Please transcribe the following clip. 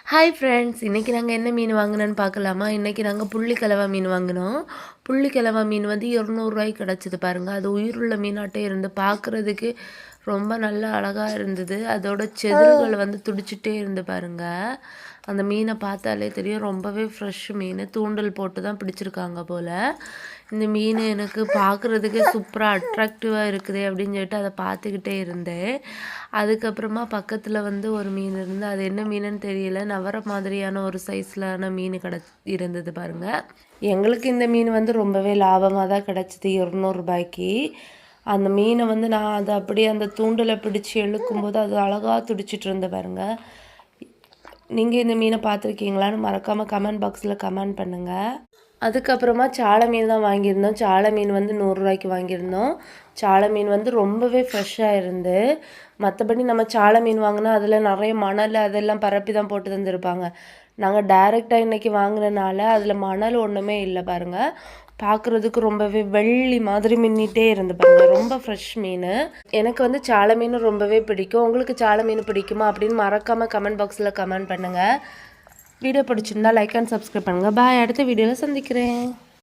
Hi friends, இன்றைக்கி நாங்கள் என்ன மீன் வாங்கினோன்னு பார்க்கலாமா? இன்றைக்கி நாங்கள் புள்ளிக்கிழவா மீன் வாங்கினோம். புள்ளிக்கிழவா மீன் வந்து 200 கிடச்சிது பாருங்கள். அது உயிருள்ள மீனாட்டே இருந்து பார்க்குறதுக்கு ரொம்ப நல்லா அழகாக இருந்தது. அதோட செதில்கள் வந்து துடிச்சிட்டே இருந்து பாருங்கள். அந்த மீனை பார்த்தாலே தெரியும், ரொம்பவே ஃப்ரெஷ் மீன். தூண்டல் போட்டு தான் பிடிச்சிருக்காங்க போல். இந்த மீன் எனக்கு பார்க்குறதுக்கே சூப்பராக அட்ராக்டிவாக இருக்குது அப்படின்னு சொல்லிட்டு அதை பார்த்துக்கிட்டே இருந்தேன். அதுக்கப்புறமா பக்கத்தில் வந்து ஒரு மீன் இருந்து, அது என்ன மீனுன்னு தெரியல, நவர மாதிரியான ஒரு சைஸ்லான மீன் இருந்தது பாருங்கள். எங்களுக்கு இந்த மீன் வந்து ரொம்பவே லாபமாக தான் கிடச்சிது, 200 அந்த மீனை வந்து நான் அதை அப்படியே அந்த தூண்டில் பிடிச்சி இழுக்கும்போது அது அழகாக துடிச்சிட்டு இருந்த பாருங்கள். நீங்கள் இந்த மீனை பார்த்துருக்கீங்களான்னு மறக்காமல் கமெண்ட் பாக்ஸில் கமெண்ட் பண்ணுங்கள். அதுக்கப்புறமா சாலை மீன் தான் வாங்கியிருந்தோம். சாலை மீன் வந்து 100 வாங்கியிருந்தோம். சாலை மீன் வந்து ரொம்பவே ஃப்ரெஷ்ஷாக இருந்து, மற்றபடி நம்ம சாலை மீன் வாங்கினா அதில் நிறைய மணல் அதெல்லாம் பரப்பி தான் போட்டு தந்துருப்பாங்க. நாங்கள் டைரெக்டாக இன்றைக்கி வாங்கினனால அதில் மணல் ஒன்றுமே இல்லை பாருங்கள். பார்க்குறதுக்கு ரொம்பவே வெள்ளி மாதிரி மின்னிட்டே இருந்து பாருங்கள். ரொம்ப ஃப்ரெஷ் மீன். எனக்கு வந்து சாலை மீன் ரொம்பவே பிடிக்கும். உங்களுக்கு சாலை மீன் பிடிக்குமா அப்படின்னு மறக்காமல் கமெண்ட் பாக்ஸில் கமெண்ட் பண்ணுங்கள். வீடியோ பிடிச்சிருந்தா லைக் அண்ட் சப்ஸ்கிரைப் பண்ணுங்கள். பாய். அடுத்த வீடியோவில் சந்திக்கிறேன்.